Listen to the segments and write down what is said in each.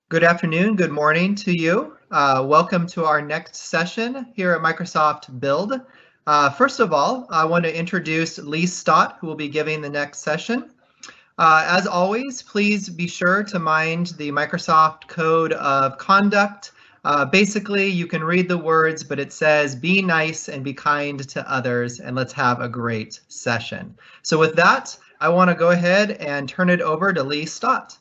Good afternoon, good morning to you. Welcome to our next session here at Microsoft Build. First of all, I want to introduce Lee Stott, who will be giving the next session. As always, please be sure to mind the Microsoft Code of Conduct. Basically, you can read the words, but it says, be nice and be kind to others, and let's have a great session. So with that, I want to go ahead and turn it over to Lee Stott.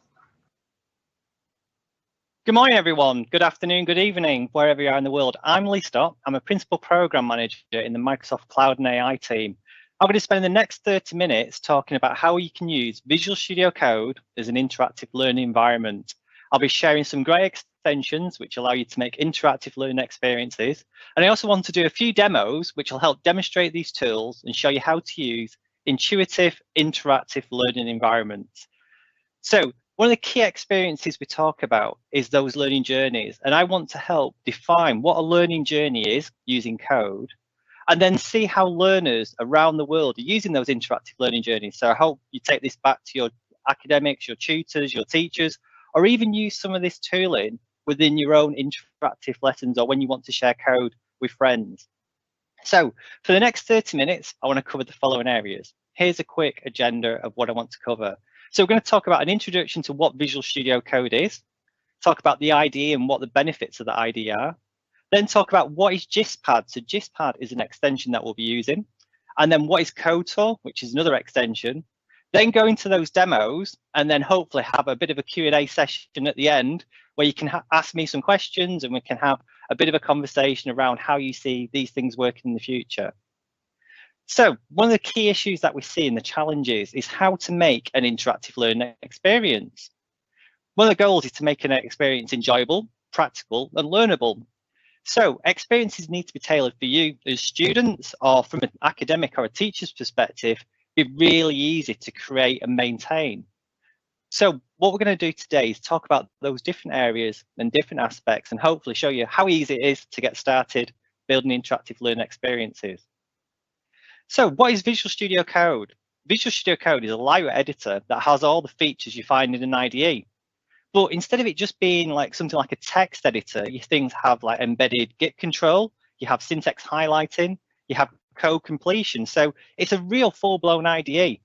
Good morning, everyone. Good afternoon, good evening, wherever you are in the world. I'm Lee Stott. I'm a Principal Program Manager in the Microsoft Cloud and AI team. I'm going to spend the next 30 minutes talking about how you can use Visual Studio Code as an interactive learning environment. I'll be sharing some great extensions which allow you to make interactive learning experiences. And I also want to do a few demos which will help demonstrate these tools and show you how to use intuitive, interactive learning environments. So, one of the key experiences we talk about is those learning journeys, and I want to help define what a learning journey is using code, and then see how learners around the world are using those interactive learning journeys. So I hope you take this back to your academics, your tutors, your teachers, or even use some of this tooling within your own interactive lessons or when you want to share code with friends. So for the next 30 minutes, I want to cover the following areas. Here's a quick agenda of what I want to cover. So we're going to talk about an introduction to what Visual Studio Code is, talk about the IDE and what the benefits of the IDE are, then talk about what is GistPad. So GistPad is an extension that we'll be using, and then what is CodeTour, which is another extension, then go into those demos, and then hopefully have a bit of a Q&A session at the end where you can ask me some questions and we can have a bit of a conversation around how you see these things working in the future. So one of the key issues that we see in the challenges is how to make an interactive learning experience. One of the goals is to make an experience enjoyable, practical, and learnable. So experiences need to be tailored for you as students, or from an academic or a teacher's perspective, be really easy to create and maintain. So what we're going to do today is talk about those different areas and different aspects and hopefully show you how easy it is to get started building interactive learning experiences. So what is Visual Studio Code? Visual Studio Code is a lightweight editor that has all the features you find in an IDE. But instead of it just being like something like a text editor, you things have like embedded Git control, you have syntax highlighting, you have code completion. So it's a real full-blown IDE.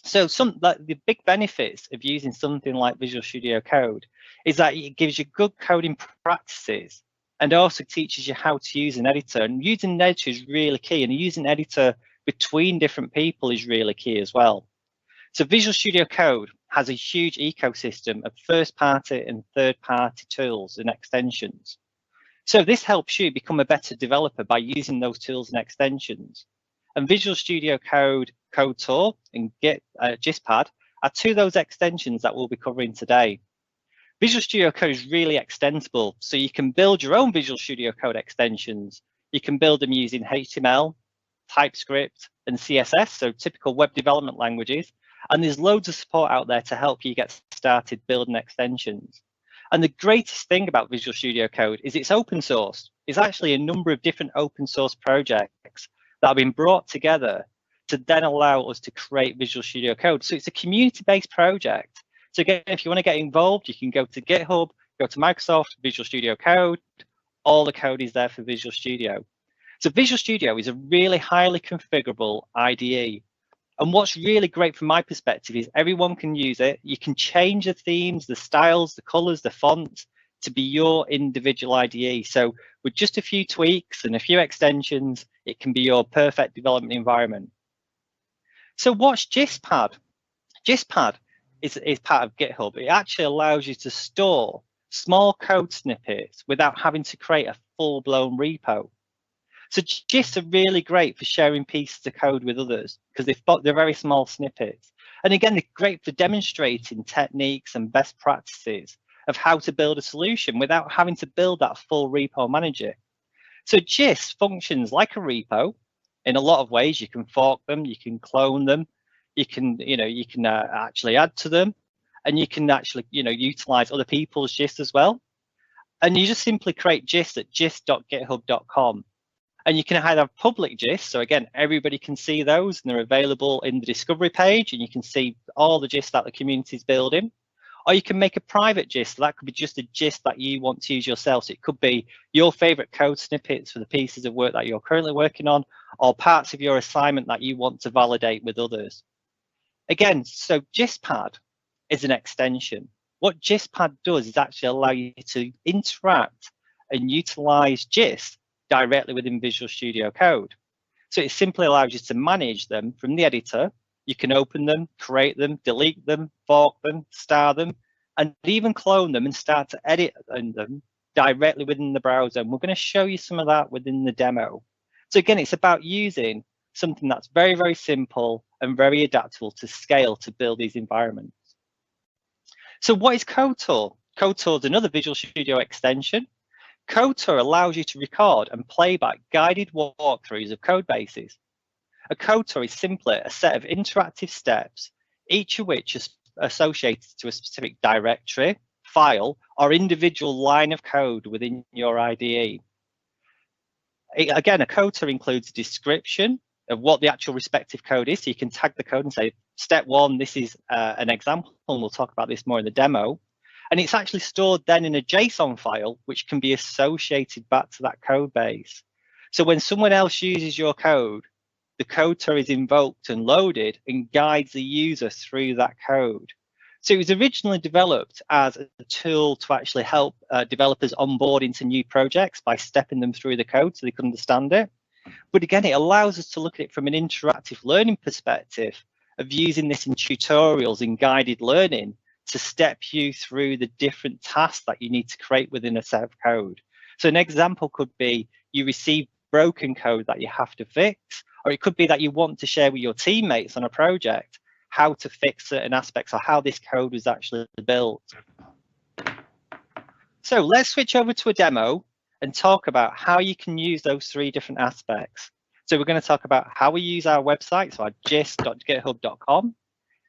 So the big benefits of using something like Visual Studio Code is that it gives you good coding practices and also teaches you how to use an editor. And using an editor is really key, and using an editor between different people is really key as well. So Visual Studio Code has a huge ecosystem of first-party and third-party tools and extensions. So this helps you become a better developer by using those tools and extensions. And Visual Studio Code, CodeTour, and GistPad are two of those extensions that we'll be covering today. Visual Studio Code is really extensible, so you can build your own Visual Studio Code extensions. You can build them using HTML, TypeScript, and CSS, so typical web development languages. And there's loads of support out there to help you get started building extensions. And the greatest thing about Visual Studio Code is it's open source. It's actually a number of different open source projects that have been brought together to then allow us to create Visual Studio Code. So it's a community-based project. So again, if you want to get involved, you can go to GitHub, go to Microsoft, Visual Studio Code. All the code is there for Visual Studio. So Visual Studio is a really highly configurable IDE. And what's really great from my perspective is everyone can use it. You can change the themes, the styles, the colors, the fonts to be your individual IDE. So with just a few tweaks and a few extensions, it can be your perfect development environment. So what's GistPad? GistPad is part of GitHub. It actually allows you to store small code snippets without having to create a full-blown repo. So GIST are really great for sharing pieces of code with others because they're very small snippets. And again, they're great for demonstrating techniques and best practices of how to build a solution without having to build that full repo manager. So GIST functions like a repo in a lot of ways. You can fork them, you can clone them, you can actually add to them, and you can actually utilize other people's GIST as well. And you just simply create GIST at gist.github.com. And you can either have public GIST, so again, everybody can see those and they're available in the discovery page and you can see all the GIST that the community is building. Or you can make a private gist. So that could be just a gist that you want to use yourself. So it could be your favorite code snippets for the pieces of work that you're currently working on, or parts of your assignment that you want to validate with others. Again, so GistPad is an extension. What GistPad does is actually allow you to interact and utilize gist directly within Visual Studio Code. So it simply allows you to manage them from the editor. You can open them, create them, delete them, fork them, star them, and even clone them and start to edit them directly within the browser. And we're going to show you some of that within the demo. So again, it's about using something that's very, very simple and very adaptable to scale to build these environments. So what is CodeTour? CodeTour is another Visual Studio extension. CodeTour allows you to record and play back guided walkthroughs of code bases. A CodeTour is simply a set of interactive steps, each of which is associated to a specific directory, file, or individual line of code within your IDE. Again, a CodeTour includes a description of what the actual respective code is. So you can tag the code and say, step 1, this is an example, and we'll talk about this more in the demo. And it's actually stored then in a JSON file, which can be associated back to that code base. So when someone else uses your code, the CodeTour is invoked and loaded and guides the user through that code. So it was originally developed as a tool to actually help developers onboard into new projects by stepping them through the code so they could understand it. But again, it allows us to look at it from an interactive learning perspective of using this in tutorials and guided learning to step you through the different tasks that you need to create within a set of code. So an example could be you receive broken code that you have to fix, or it could be that you want to share with your teammates on a project how to fix certain aspects or how this code was actually built. So let's switch over to a demo and talk about how you can use those 3 different aspects. So we're going to talk about how we use our website, so our gist.github.com,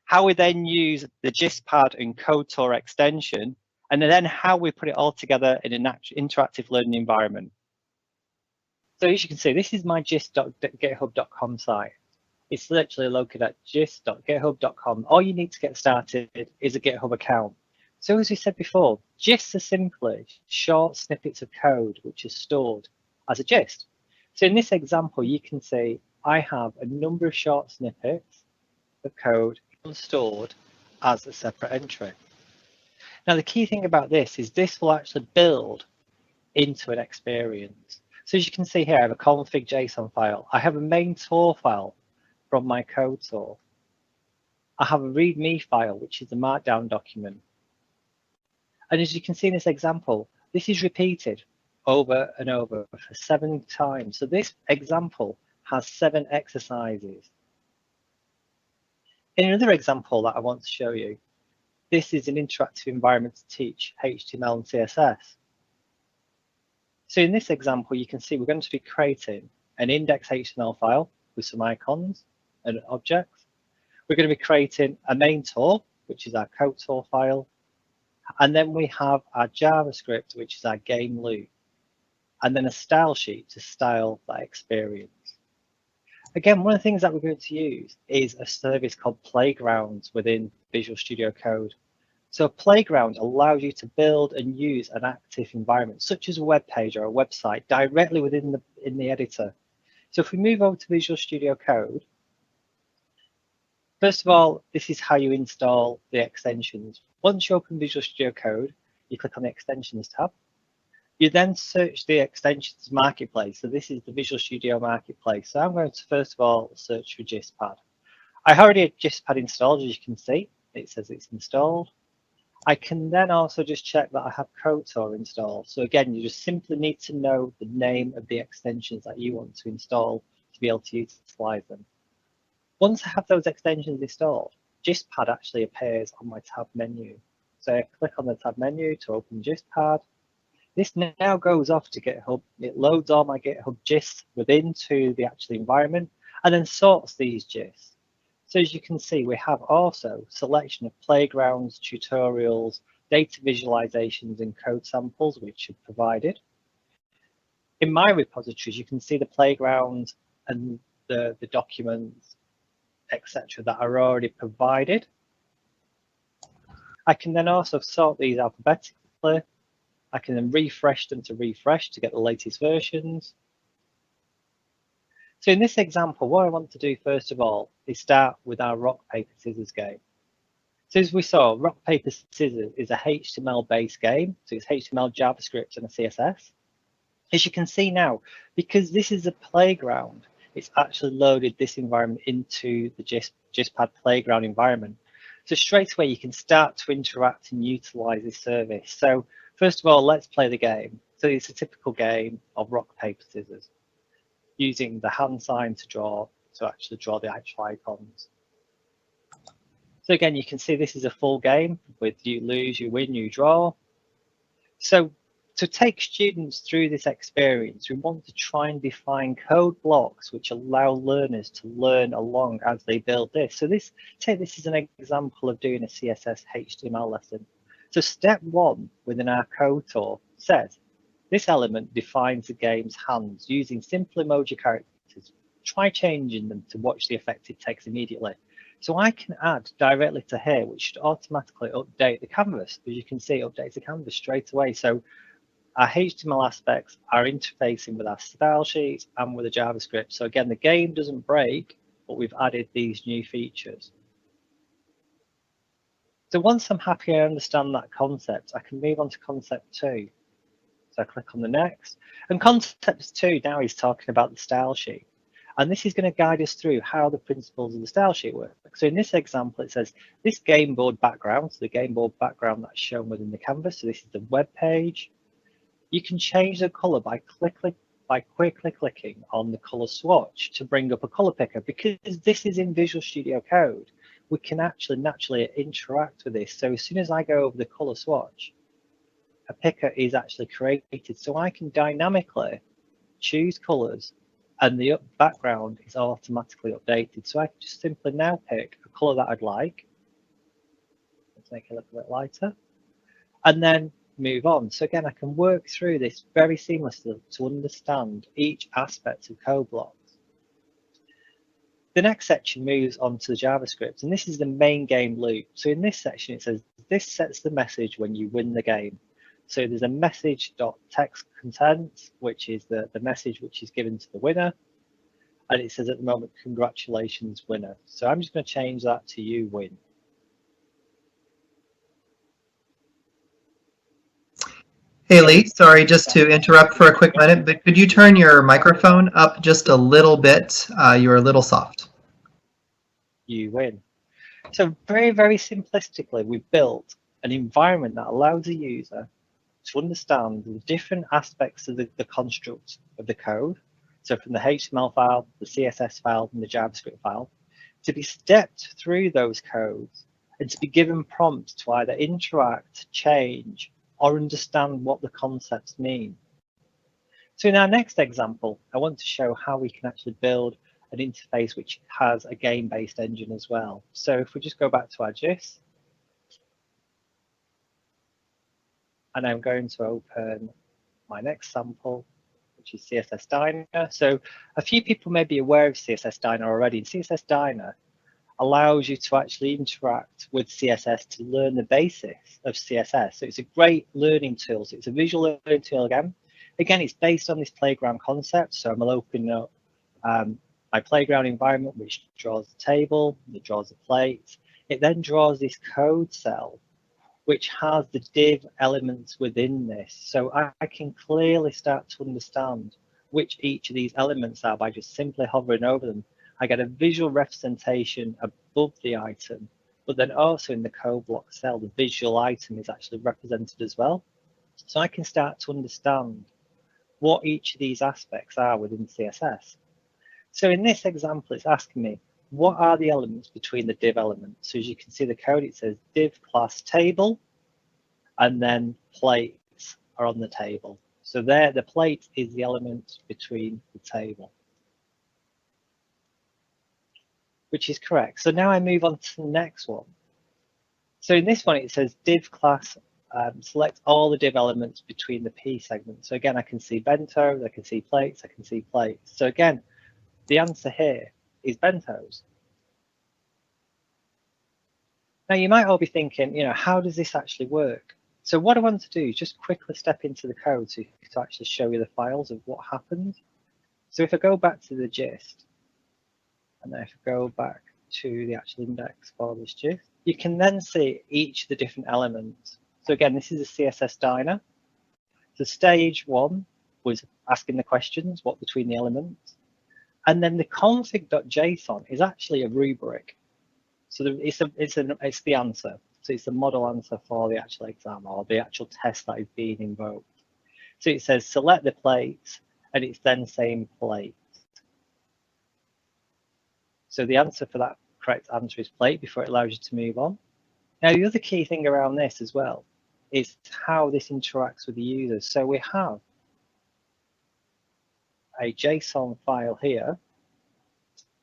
how we then use the GistPad and CodeTour extension, and then how we put it all together in an interactive learning environment. So as you can see, this is my gist.github.com site. It's literally located at gist.github.com. All you need to get started is a GitHub account. So as we said before, gists are simply short snippets of code which is stored as a gist. So in this example, you can see I have a number of short snippets of code stored as a separate entry. Now the key thing about this is this will actually build into an experience. So as you can see here, I have a config JSON file. I have a main tour file from my CodeTour. I have a README file, which is a markdown document. And as you can see in this example, this is repeated over and over for 7 times. So this example has 7 exercises. In another example that I want to show you, this is an interactive environment to teach HTML and CSS. So in this example, you can see we're going to be creating an index.html file with some icons and objects. We're going to be creating a main tour, which is our CodeTour file. And then we have our JavaScript, which is our game loop. And then a style sheet to style that experience. Again, one of the things that we're going to use is a service called Playgrounds within Visual Studio Code. So a Playground allows you to build and use an active environment, such as a web page or a website, directly within the editor. So if we move over to Visual Studio Code, first of all, this is how you install the extensions. Once you open Visual Studio Code, you click on the Extensions tab. You then search the extensions marketplace. So this is the Visual Studio marketplace. So I'm going to first of all search for GistPad. I already have GistPad installed, as you can see. It says it's installed. I can then also just check that I have CodeTour installed. So again, you just simply need to know the name of the extensions that you want to install to be able to utilize them. Once I have those extensions installed, GistPad actually appears on my tab menu. So I click on the tab menu to open GistPad. This now goes off to GitHub. It loads all my GitHub gists within to the actual environment and then sorts these gists. So as you can see, we have also selection of playgrounds, tutorials, data visualizations, and code samples, which are provided. In my repositories, you can see the playgrounds and the documents, etc., that are already provided. I can then also sort these alphabetically. I can then refresh them to refresh to get the latest versions. So in this example, what I want to do first of all is start with our rock, paper, scissors game. So as we saw, rock, paper, scissors is a HTML-based game. So it's HTML, JavaScript, and a CSS. As you can see now, because this is a playground, it's actually loaded this environment into the GistPad playground environment. So straight away, you can start to interact and utilize this service. So first of all, let's play the game. So it's a typical game of rock, paper, scissors, using the hand sign to actually draw the actual icons. So again, you can see this is a full game with you lose, you win, you draw. So to take students through this experience, we want to try and define code blocks which allow learners to learn along as they build this. So take this as an example of doing a CSS HTML lesson. So step 1 within our CodeTour says, this element defines the game's hands using simple emoji characters. Try changing them to watch the effect it takes immediately. So I can add directly to here, which should automatically update the canvas. As you can see, it updates the canvas straight away. So our HTML aspects are interfacing with our style sheets and with the JavaScript. So again, the game doesn't break, but we've added these new features. So once I'm happy I understand that concept, I can move on to concept 2. So I click on the next. And concept 2 now is talking about the style sheet. And this is going to guide us through how the principles of the style sheet work. So in this example, it says this game board background, so the game board background that's shown within the canvas. So this is the web page. You can change the color by quickly clicking on the color swatch to bring up a color picker. Because this is in Visual Studio Code, we can actually naturally interact with this. So as soon as I go over the color swatch, a picker is actually created. So I can dynamically choose colors and the background is automatically updated. So I can just simply now pick a color that I'd like. Let's make it a little bit lighter. And then move on. So again, I can work through this very seamlessly to understand each aspect of code blocks. The next section moves on to the JavaScript, and this is the main game loop. So in this section, it says, this sets the message when you win the game. So there's a message.text content, which is the message which is given to the winner. And it says at the moment, congratulations, winner. So I'm just going to change that to you win. Hey Lee, sorry just to interrupt for a quick minute, but could you turn your microphone up just a little bit? You're a little soft. You win. So very, very simplistically, we've built an environment that allows the user to understand the different aspects of the construct of the code. So from the HTML file, the CSS file, and the JavaScript file, to be stepped through those codes and to be given prompts to either interact, change, or understand what the concepts mean. So in our next example, I want to show how we can actually build an interface which has a game-based engine as well. So if we just go back to our Gist, and I'm going to open my next sample, which is CCSDinner. So a few people may be aware of CCSDinner already. CCSDinner allows you to actually interact with CSS to learn the basics of CSS. So it's a great learning tool. So it's a visual learning tool again. Again, it's based on this playground concept. So I'm opening up my playground environment, which draws the table, it draws the plates. It then draws this code cell, which has the div elements within this. So I can clearly start to understand which each of these elements are by just simply hovering over them. I get a visual representation above the item, but then also in the code block cell, the visual item is actually represented as well. So I can start to understand what each of these aspects are within CSS. So in this example, it's asking me, what are the elements between the div elements? So as you can see the code, it says div class table, and then plates are on the table. So there, the plate is the element between the table, which is correct. So now I move on to the next one. So in this one, it says div class, select all the div elements between the P segments. So again, I can see bentos, I can see plates, I can see plates. So again, the answer here is bentos. Now you might all be thinking, how does this actually work? So what I want to do is just quickly step into the code to actually show you the files of what happened. So if I go back to the gist, and then if I go back to the actual index for this gist, you can then see each of the different elements. So again, this is a CSSDinner. So stage 1 was asking the questions, what between the elements. And then the config.json is actually a rubric. So it's the answer. So it's the model answer for the actual exam or the actual test that is being invoked. So it says select the plates, and it's then saying plate. So the answer for that correct answer is plate before it allows you to move on. Now the other key thing around this as well is how this interacts with the users. So we have a JSON file here,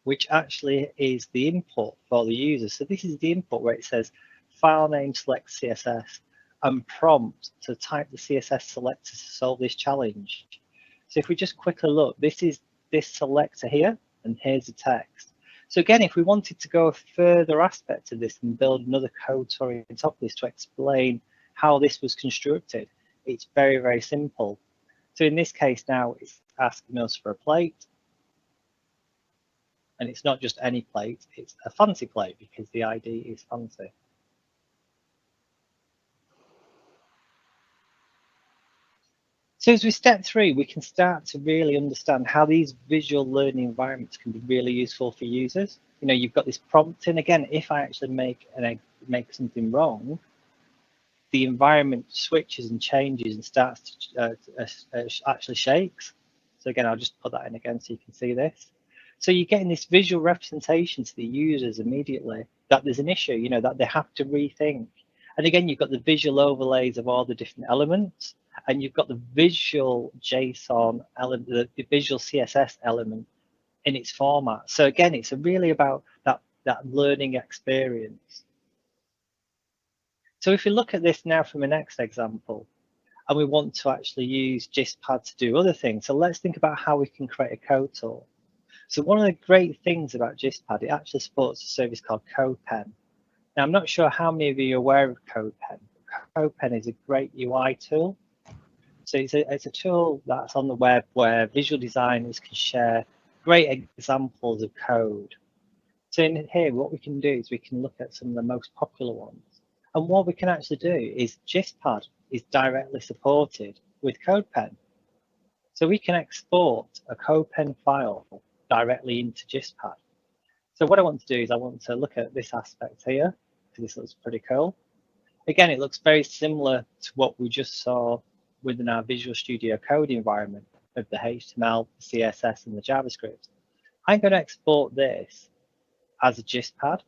which actually is the input for the user. So this is the input where it says file name select CSS and prompt to type the CSS selector to solve this challenge. So if we just quickly look, this is this selector here, and here's the text. So again, if we wanted to go a further aspect of this and build another CodeTour on top of this to explain how this was constructed, it's very, very simple. So in this case now, it's asking us for a plate. And it's not just any plate, it's a fancy plate because the ID is fancy. So as we step through, we can start to really understand how these visual learning environments can be really useful for users. You've got this prompting. Again, if I actually make something wrong, the environment switches and changes and starts to actually shakes. So again, I'll just put that in again so you can see this. So you're getting this visual representation to the users immediately that there's an issue, that they have to rethink. And again, you've got the visual overlays of all the different elements, and you've got the visual JSON element, the visual CSS element in its format. So again, it's really about that learning experience. So if we look at this now from a next example, and we want to actually use GistPad to do other things, so let's think about how we can create a CodeTour. So one of the great things about GistPad, it actually supports a service called CodePen. Now, I'm not sure how many of you are aware of CodePen. CodePen is a great UI tool. So it's a tool that's on the web where visual designers can share great examples of code. So in here, what we can do is we can look at some of the most popular ones. And what we can actually do is GistPad is directly supported with CodePen. So we can export a CodePen file directly into GistPad. So what I want to do is I want to look at this aspect here, because this looks pretty cool. Again, it looks very similar to what we just saw within our Visual Studio Code environment of the HTML, the CSS, and the JavaScript. I'm going to export this as a GistPad.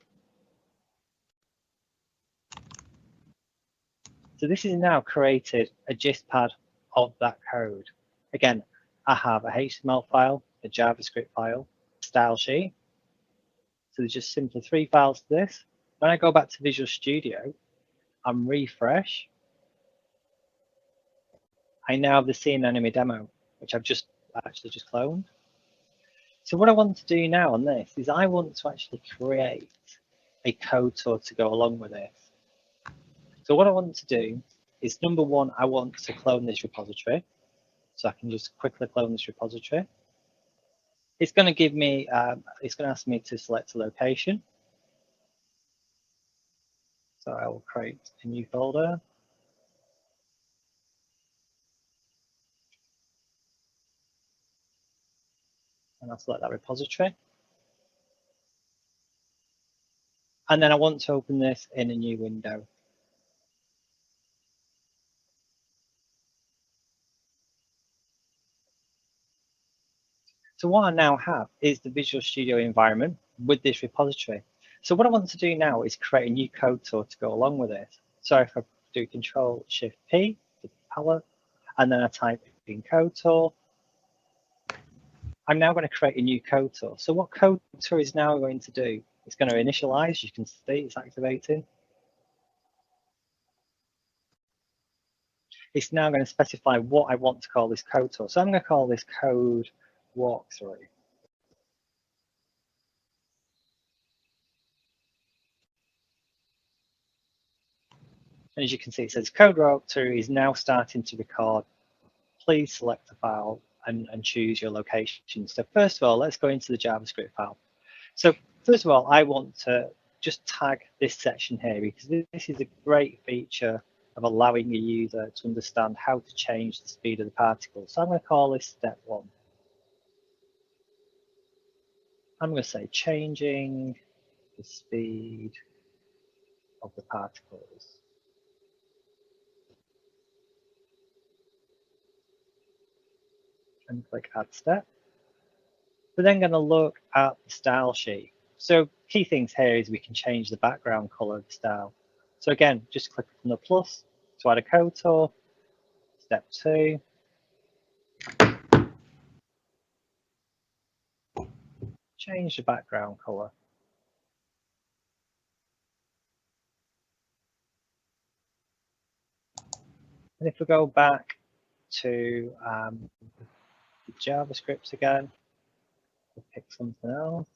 So this is now created a GistPad of that code. Again, I have a HTML file, a JavaScript file, style sheet. So there's just simply 3 files to this. When I go back to Visual Studio and refresh, I now have the scene enemy demo, which I've just cloned. So what I want to do now on this is I want to actually create a CodeTour to go along with this. So what I want to do is, number one, I want to clone this repository. So I can just quickly clone this repository. It's going to give me, it's going to ask me to select a location. So I will create a new folder. And I'll select that repository. And then I want to open this in a new window. So what I now have is the Visual Studio environment with this repository. So what I want to do now is create a new CodeTour to go along with it. So if I do Control-Shift-P for the palette, and then I type in CodeTour, I'm now going to create a new CodeTour. So what CodeTour is now going to do, it's going to initialize. You can see it's activating. It's now going to specify what I want to call this CodeTour. So I'm going to call this Code Walkthrough. And as you can see, it says CodeTour is now starting to record. Please select the file and choose your location. So first of all, let's go into the JavaScript file. So first of all, I want to just tag this section here because this is a great feature of allowing a user to understand how to change the speed of the particle. So I'm going to call this step 1. I'm going to say changing the speed of the particles. And click add step. We're then going to look at the style sheet. So key things here is we can change the background color of the style. So again, just click on the plus to add a CodeTour. Step 2. Change the background color. And if we go back to the JavaScript again, we'll pick something else.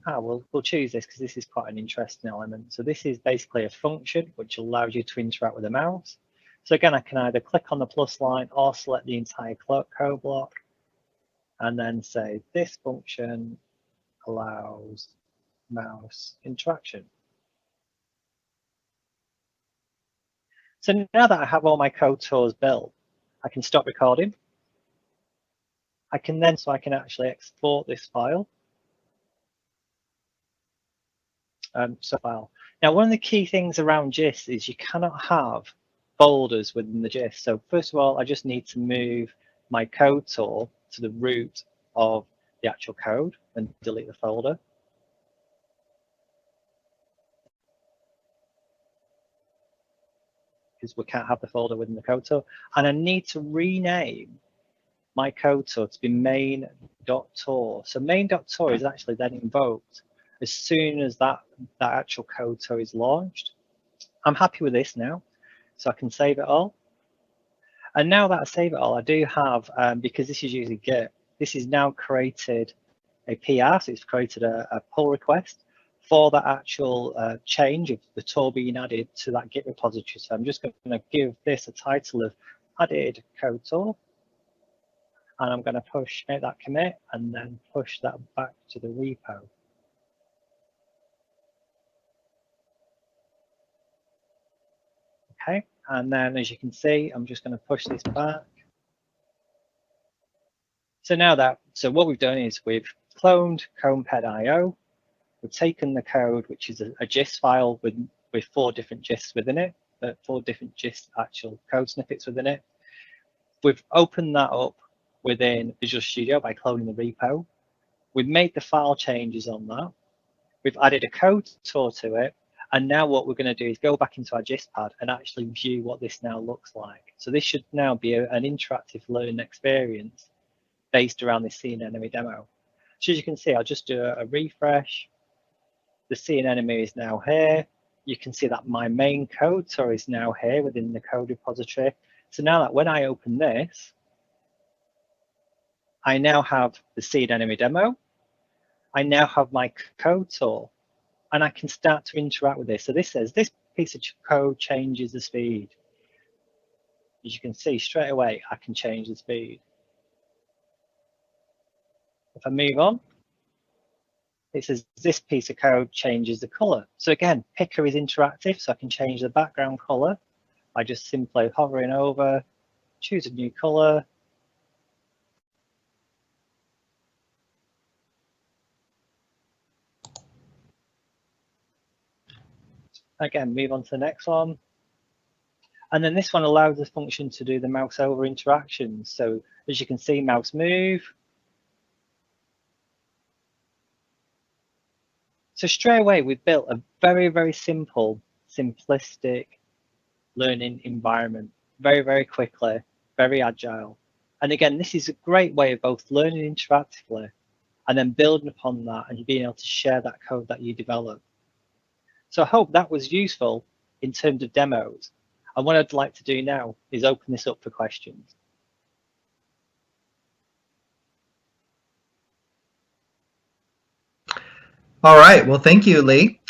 We'll choose this because this is quite an interesting element. So this is basically a function which allows you to interact with the mouse. So again, I can either click on the plus line or select the entire code block and then say this function allows mouse interaction. So now that I have all my CodeTours built, I can stop recording. I can actually export this file. Now, one of the key things around GIST is you cannot have folders within the GIST. So first of all, I just need to move my CodeTour to the root of the actual code and delete the folder. Because we can't have the folder within the CodeTour. And I need to rename my CodeTour to be main.tour. So main.tour is actually then invoked as soon as that actual CodeTour is launched. I'm happy with this now, so I can save it all. And now that I save it all, I do have, because this is using Git, this is now created a PR, so it's created a pull request for that actual change of the tour being added to that Git repository. So I'm just going to give this a title of added CodeTour. And I'm going to make that commit and then push that back to the repo. Okay, and then as you can see, I'm just going to push this back. So what we've done is we've cloned COM210. We've taken the code, which is a GIST file with 4 different GISTs within it, 4 different GIST actual code snippets within it. We've opened that up within Visual Studio by cloning the repo. We've made the file changes on that. We've added a CodeTour to it. And now what we're going to do is go back into our GistPad and actually view what this now looks like. So this should now be an interactive learning experience based around this scene enemy demo. So as you can see, I'll just do a refresh. The scene enemy is now here. You can see that my main CodeTour is now here within the code repository. So now that when I open this, I now have the scene enemy demo. I now have my CodeTour. And I can start to interact with this. So this says this piece of code changes the speed. As you can see straight away, I can change the speed. If I move on, it says this piece of code changes the color. So again, picker is interactive, so I can change the background color by just simply hovering over, choose a new color. Again, move on to the next one. And then this one allows the function to do the mouse over interactions. So as you can see, mouse move. So straight away, we've built a very, very simple, simplistic learning environment, very, very quickly, very agile. And again, this is a great way of both learning interactively and then building upon that and being able to share that code that you develop. So I hope that was useful in terms of demos. And what I'd like to do now is open this up for questions. All right, well, thank you, Lee.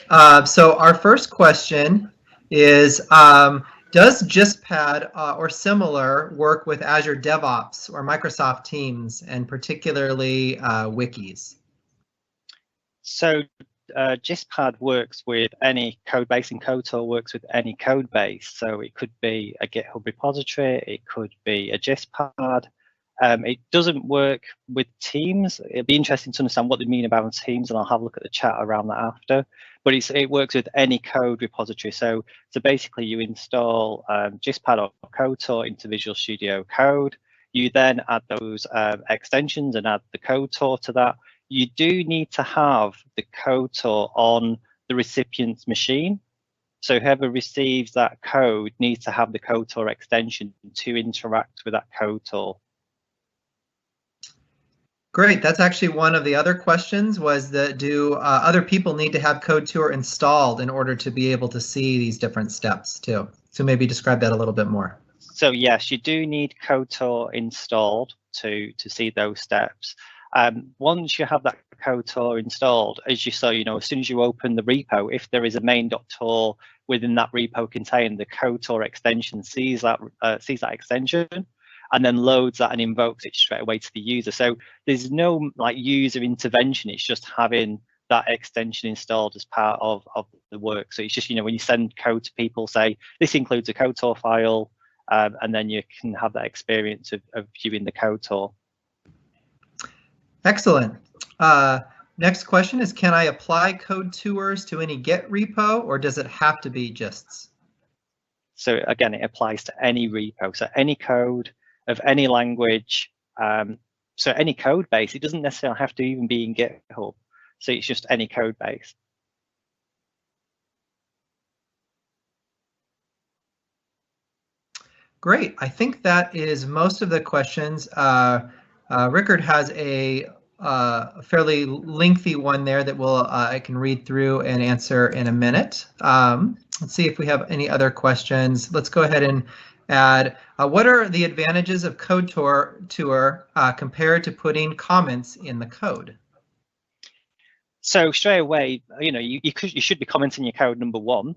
So our first question is does GistPad or similar work with Azure DevOps or Microsoft Teams, and particularly wikis? So GistPad works with any code base, and CodeTour works with any code base. So it could be a GitHub repository, it could be a GistPad. It doesn't work with Teams. It'd be interesting to understand what they mean about Teams, and I'll have a look at the chat around that after. But it works with any code repository. So basically you install GistPad or CodeTour into Visual Studio Code. You then add those extensions and add the CodeTour to that. You do need to have the CodeTour on the recipient's machine. So whoever receives that code needs to have the CodeTour extension to interact with that CodeTour. Great. That's actually one of the other questions, was that do other people need to have CodeTour installed in order to be able to see these different steps too? So maybe describe that a little bit more. So yes, you do need CodeTour installed to see those steps. Once you have that CodeTour installed, as you saw, as soon as you open the repo, if there is a main.tour within that repo contained, the CodeTour extension sees that extension and then loads that and invokes it straight away to the user. So there's no user intervention. It's just having that extension installed as part of the work. So it's just, when you send code to people, say this includes a CodeTour file, and then you can have that experience of viewing the CodeTour. Excellent. Next question is, can I apply CodeTours to any Git repo, or does it have to be Gists? So again, it applies to any repo. So any code of any language, so any code base. It doesn't necessarily have to even be in GitHub. So it's just any code base. Great. I think that is most of the questions. Rickard has a fairly lengthy one there that I can read through and answer in a minute. Let's see if we have any other questions. Let's go ahead and add, what are the advantages of CodeTour compared to putting comments in the code? So straight away, you should be commenting your code, number one,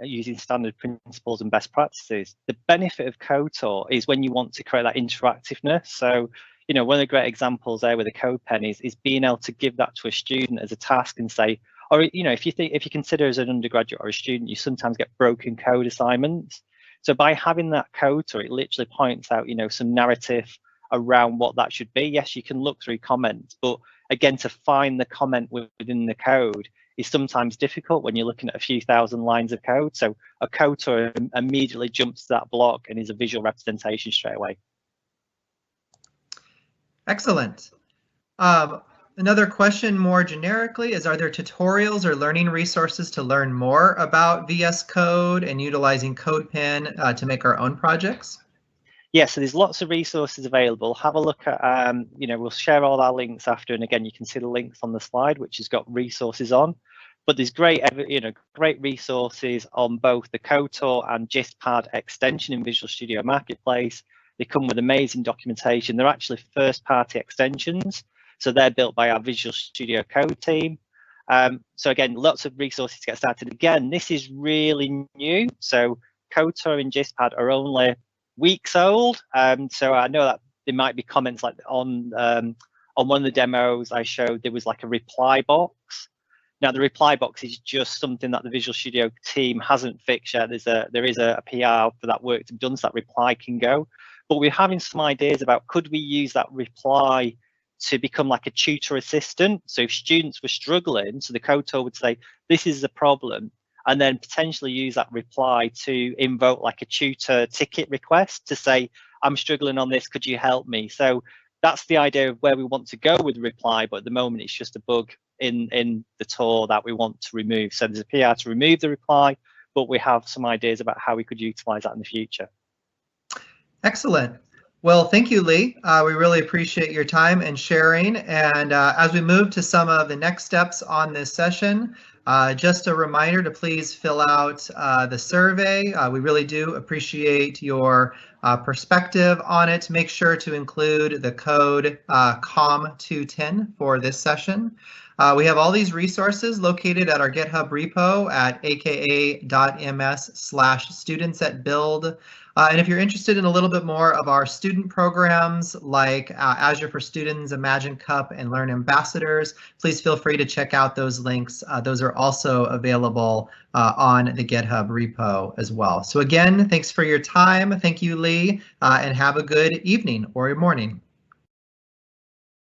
using standard principles and best practices. The benefit of CodeTour is when you want to create that interactiveness. So, one of the great examples there with the code pen is being able to give that to a student as a task and say, or if you consider as an undergraduate or a student, you sometimes get broken code assignments. So by having that CodeTour, it literally points out, some narrative around what that should be. Yes, you can look through comments, but again, to find the comment within the code is sometimes difficult when you're looking at a few thousand lines of code. So a CodeTour immediately jumps to that block and is a visual representation straight away. Excellent. Another question more generically is, are there tutorials or learning resources to learn more about VS Code and utilizing CodePen to make our own projects? Yeah, so there's lots of resources available. Have a look at, we'll share all our links after, and again, you can see the links on the slide, which has got resources on. But there's great resources on both the CodeTour and GistPad extension in Visual Studio Marketplace. They come with amazing documentation. They're actually first-party extensions, so they're built by our Visual Studio Code team. So again, lots of resources to get started. Again, this is really new. So CodeTour and GistPad are only weeks old. So I know that there might be comments like on one of the demos I showed, there was like a reply box. Now the reply box is just something that the Visual Studio team hasn't fixed yet. There is a PR for that work to be done, so that reply can go. But we're having some ideas about, could we use that reply to become like a tutor assistant? So if students were struggling, so the CodeTour would say, this is the problem, and then potentially use that reply to invoke like a tutor ticket request to say, I'm struggling on this, could you help me? So that's the idea of where we want to go with the reply, but at the moment it's just a bug in the tour that we want to remove. So there's a PR to remove the reply, but we have some ideas about how we could utilize that in the future. Excellent. Well, thank you, Lee. We really appreciate your time and sharing. And as we move to some of the next steps on this session, just a reminder to please fill out the survey. We really do appreciate your perspective on it. Make sure to include the code COM210 for this session. We have all these resources located at our GitHub repo at aka.ms/students@build. And if you're interested in a little bit more of our student programs like Azure for Students, Imagine Cup, and Learn Ambassadors, please feel free to check out those links. Those are also available on the GitHub repo as well. So again, thanks for your time. Thank you, Lee, and have a good evening or morning.